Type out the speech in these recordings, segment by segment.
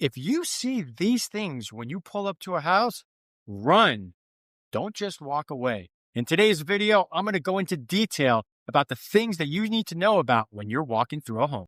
If you see these things when you pull up to a house, run. Don't just walk away. In today's video, I'm going to go into detail about the things that you need to know about when you're walking through a home.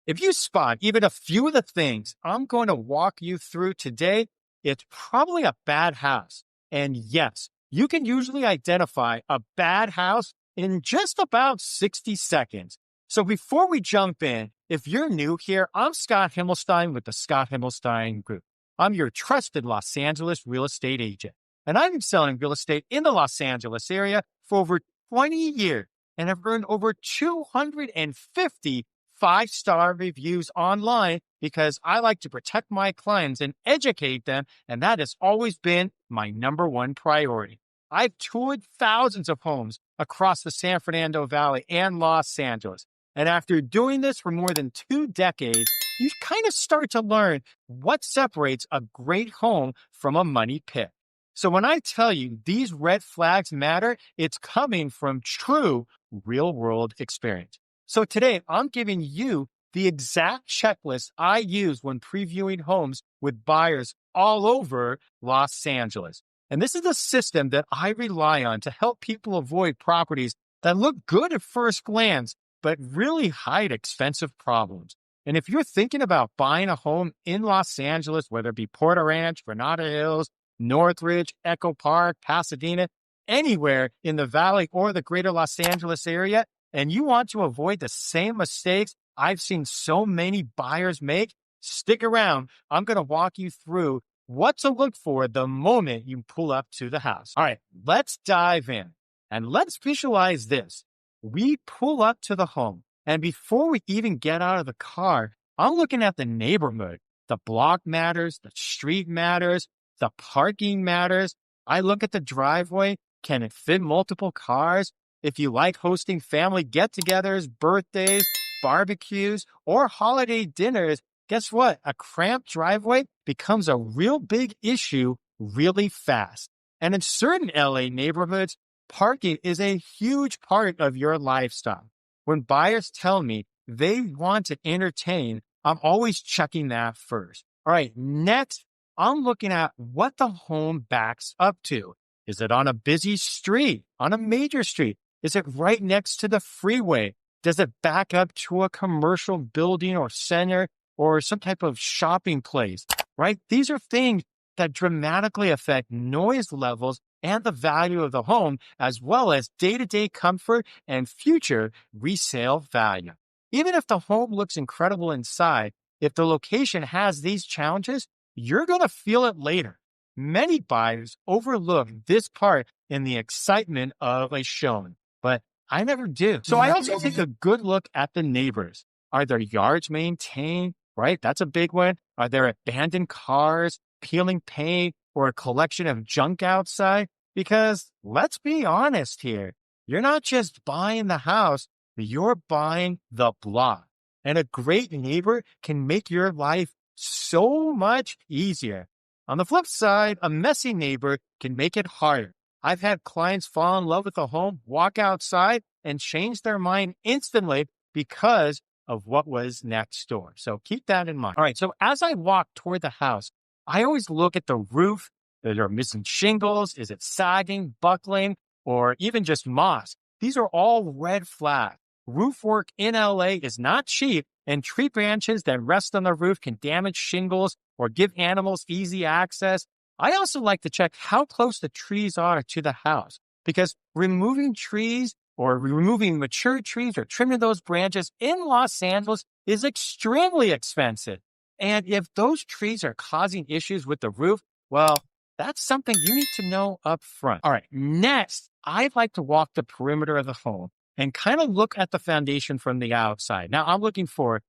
If you spot even a few of the things I'm going to walk you through today, it's probably a bad house. And yes, you can usually identify a bad house in just about 60 seconds. So before we jump in, if you're new here, I'm Scott Himelstein with the Scott Himelstein Group. I'm your trusted Los Angeles real estate agent, and I've been selling real estate in the Los Angeles area for over 20 years, and I've earned over 250 five-star reviews online because I like to protect my clients and educate them, and that has always been my number one priority. I've toured thousands of homes across the San Fernando Valley and Los Angeles. And after doing this for more than 2 decades, you kind of start to learn what separates a great home from a money pit. So when I tell you these red flags matter, it's coming from true real-world experience. So today, I'm giving you the exact checklist I use when previewing homes with buyers all over Los Angeles. And this is a system that I rely on to help people avoid properties that look good at first glance, but really hide expensive problems. And if you're thinking about buying a home in Los Angeles, whether it be Porter Ranch, Granada Hills, Northridge, Echo Park, Pasadena, anywhere in the Valley or the greater Los Angeles area, and you want to avoid the same mistakes I've seen so many buyers make, stick around. I'm going to walk you through what to look for the moment you pull up to the house. All right, let's dive in and let's visualize this. We pull up to the home, and before we even get out of the car, I'm looking at the neighborhood. The block matters, the street matters, the parking matters. I look at the driveway. Can it fit multiple cars? If you like hosting family get-togethers, birthdays, barbecues, or holiday dinners, guess what? A cramped driveway becomes a real big issue really fast. And in certain LA neighborhoods, parking is a huge part of your lifestyle. When buyers tell me they want to entertain, I'm always checking that first. All right, next, I'm looking at what the home backs up to. Is it on a busy street, on a major street? Is it right next to the freeway? Does it back up to a commercial building or center or some type of shopping place, right? These are things that dramatically affect noise levels and the value of the home, as well as day-to-day comfort and future resale value. Even if the home looks incredible inside, if the location has these challenges, you're going to feel it later. Many buyers overlook this part in the excitement of a showing, but I never do. So I also take a good look at the neighbors. Are their yards maintained? Right? That's a big one. Are there abandoned cars, peeling paint, or a collection of junk outside? Because let's be honest here. You're not just buying the house, you're buying the block. And a great neighbor can make your life so much easier. On the flip side, a messy neighbor can make it harder. I've had clients fall in love with a home, walk outside, and change their mind instantly because of what was next door. So keep that in mind. All right, so as I walk toward the house, I always look at the roof. Are there missing shingles? Is it sagging, buckling, or even just moss? These are all red flags. Roof work in LA is not cheap, and tree branches that rest on the roof can damage shingles or give animals easy access. I also like to check how close the trees are to the house, because removing trees or removing mature trees or trimming those branches in Los Angeles is extremely expensive. And if those trees are causing issues with the roof, well, that's something you need to know up front. All right, next, I'd like to walk the perimeter of the home and kind of look at the foundation from the outside. Now, I'm looking for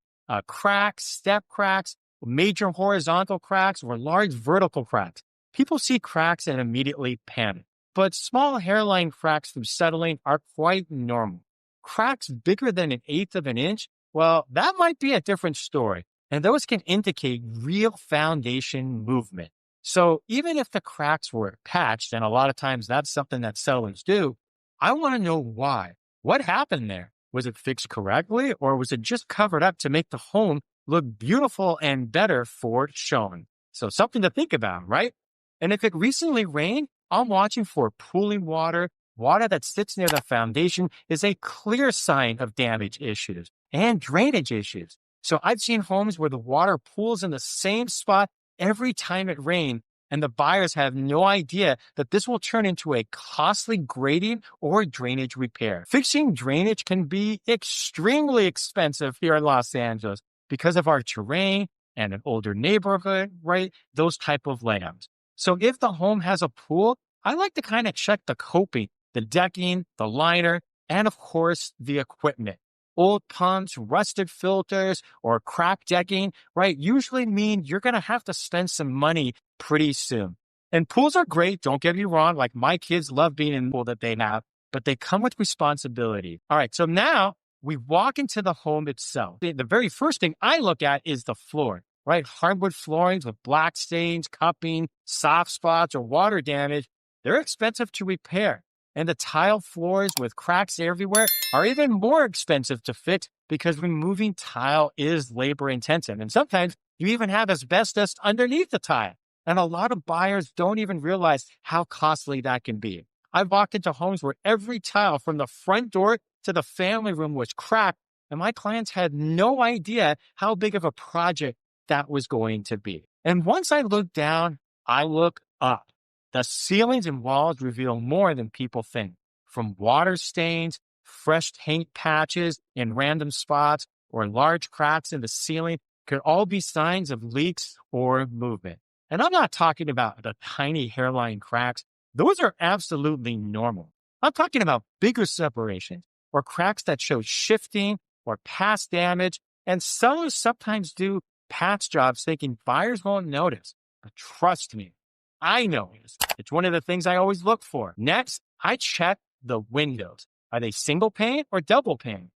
cracks, step cracks, major horizontal cracks, or large vertical cracks. People see cracks and immediately panic, but small hairline cracks from settling are quite normal. Cracks bigger than 1/8 of an inch, well, that might be a different story, and those can indicate real foundation movement. So even if the cracks were patched, and a lot of times that's something that settlers do, I want to know why. What happened there? Was it fixed correctly, or was it just covered up to make the home look beautiful and better for showing? So something to think about, right? And if it recently rained, I'm watching for pooling water. Water that sits near the foundation is a clear sign of damage issues and drainage issues. So I've seen homes where the water pools in the same spot every time it rains, and the buyers have no idea that this will turn into a costly grading or drainage repair. Fixing drainage can be extremely expensive here in Los Angeles because of our terrain and an older neighborhood, right? Those type of layouts. So if the home has a pool, I like to kind of check the coping, the decking, the liner, and of course, the equipment. Old pumps, rusted filters, or cracked decking, right, usually mean you're going to have to spend some money pretty soon. And pools are great, don't get me wrong. Like my kids love being in the pool that they have, but they come with responsibility. All right, so now we walk into the home itself. The very first thing I look at is the floor, right? Hardwood floorings with black stains, cupping, soft spots, or water damage, they're expensive to repair. And the tile floors with cracks everywhere are even more expensive to fix because removing tile is labor intensive. And sometimes you even have asbestos underneath the tile. And a lot of buyers don't even realize how costly that can be. I've walked into homes where every tile from the front door to the family room was cracked, and my clients had no idea how big of a project that was going to be. And once I look down, I look up. The ceilings and walls reveal more than people think. From water stains, fresh paint patches in random spots, or large cracks in the ceiling could all be signs of leaks or movement. And I'm not talking about the tiny hairline cracks. Those are absolutely normal. I'm talking about bigger separations or cracks that show shifting or past damage. And sellers sometimes do patch jobs thinking buyers won't notice. But trust me, I notice. It's one of the things I always look for. Next, I check the windows. Are they single pane or double pane?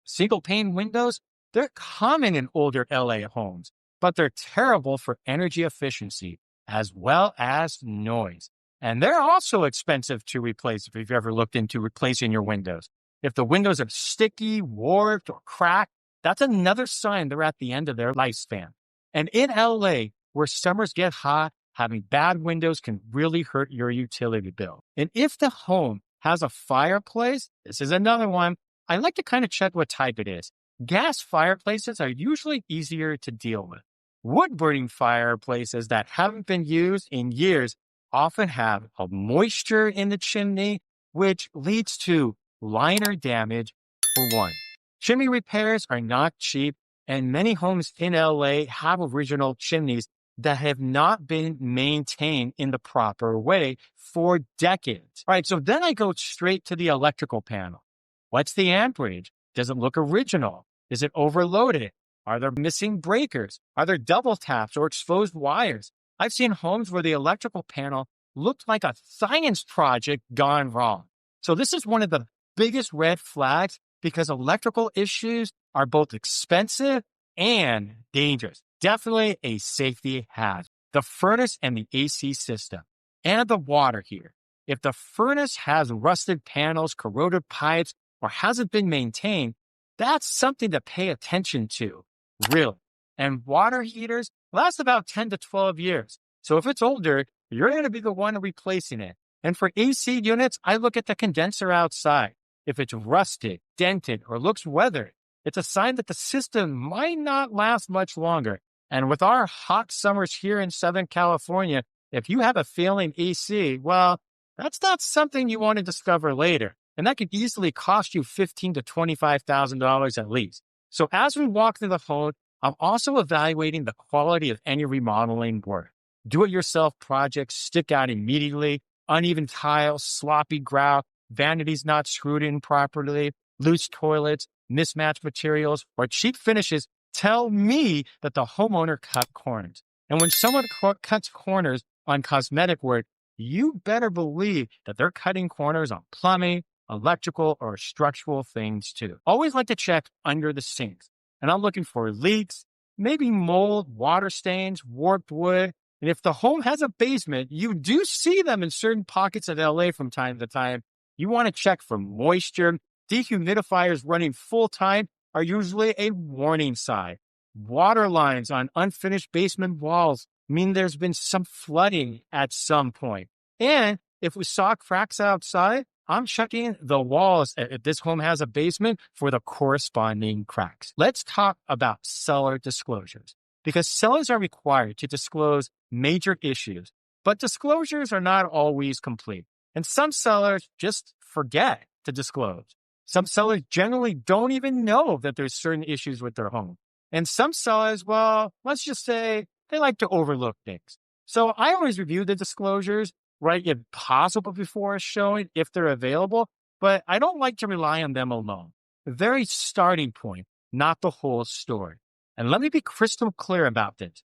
Single pane windows, they're common in older LA homes, but they're terrible for energy efficiency as well as noise. And they're also expensive to replace if you've ever looked into replacing your windows. If the windows are sticky, warped, or cracked, that's another sign they're at the end of their lifespan. And in LA, where summers get hot, having bad windows can really hurt your utility bill. And if the home has a fireplace, this is another one, I like to kind of check what type it is. Gas fireplaces are usually easier to deal with. Wood-burning fireplaces that haven't been used in years often have a moisture in the chimney, which leads to liner damage for one. Chimney repairs are not cheap, and many homes in LA have original chimneys that have not been maintained in the proper way for decades. All right, so then I go straight to the electrical panel. What's the amperage? Does it look original? Is it overloaded? Are there missing breakers? Are there double taps or exposed wires? I've seen homes where the electrical panel looked like a science project gone wrong. So this is one of the biggest red flags because electrical issues are both expensive and dangerous. Definitely a safety hazard. The furnace and the AC system and the water heater. If the furnace has rusted panels, corroded pipes, or hasn't been maintained, that's something to pay attention to, really. And water heaters last about 10 to 12 years. So if it's older, you're going to be the one replacing it. And for AC units, I look at the condenser outside. If it's rusted, dented, or looks weathered, it's a sign that the system might not last much longer. And with our hot summers here in Southern California, if you have a failing AC, well, that's not something you want to discover later. And that could easily cost you $15,000 to $25,000 at least. So as we walk through the home, I'm also evaluating the quality of any remodeling work. Do-it-yourself projects stick out immediately. Uneven tiles, sloppy grout, vanities not screwed in properly, loose toilets, mismatched materials, or cheap finishes tell me that the homeowner cut corners. And when someone cuts corners on cosmetic work, you better believe that they're cutting corners on plumbing, electrical, or structural things too. Always like to check under the sinks. And I'm looking for leaks, maybe mold, water stains, warped wood. And if the home has a basement, you do see them in certain pockets of LA from time to time. You want to check for moisture, Dehumidifiers running full time are usually a warning sign. Water lines on unfinished basement walls mean there's been some flooding at some point. And if we saw cracks outside, I'm checking the walls if this home has a basement for the corresponding cracks. Let's talk about seller disclosures because sellers are required to disclose major issues, but disclosures are not always complete. And some sellers just forget to disclose. Some sellers generally don't even know that there's certain issues with their home. And some sellers, well, let's just say they like to overlook things. So I always review the disclosures, right, if possible before a showing, if they're available, but I don't like to rely on them alone. The very starting point, not the whole story. And let me be crystal clear about this.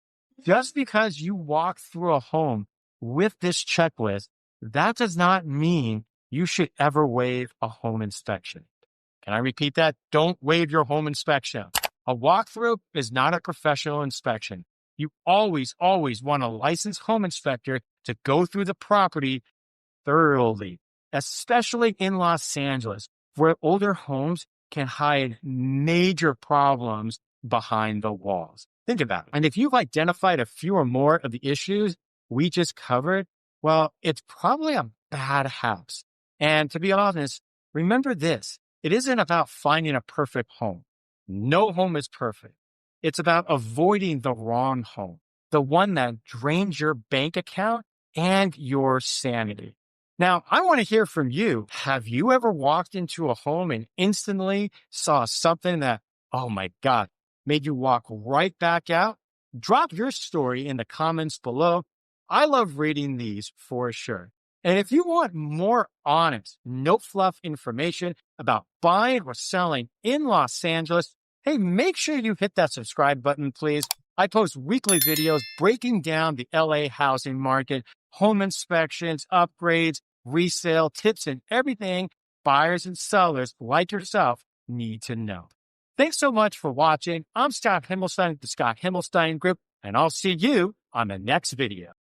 Just because you walk through a home with this checklist, that does not mean you should ever waive a home inspection. Can I repeat that? Don't waive your home inspection. A walkthrough is not a professional inspection. You always want a licensed home inspector to go through the property thoroughly, especially in Los Angeles, where older homes can hide major problems behind the walls. Think about it. And if you've identified a few or more of the issues we just covered, well, it's probably a bad house. And to be honest, remember this. It isn't about finding a perfect home. No home is perfect. It's about avoiding the wrong home, the one that drains your bank account and your sanity. Now, I want to hear from you. Have you ever walked into a home and instantly saw something that, oh my God, made you walk right back out? Drop your story in the comments below. I love reading these for sure. And if you want more honest, no fluff information about buying or selling in Los Angeles, hey, make sure you hit that subscribe button, please. I post weekly videos breaking down the LA housing market, home inspections, upgrades, resale, tips, and everything buyers and sellers like yourself need to know. Thanks so much for watching. I'm Scott Himelstein with the Scott Himelstein Group, and I'll see you on the next video.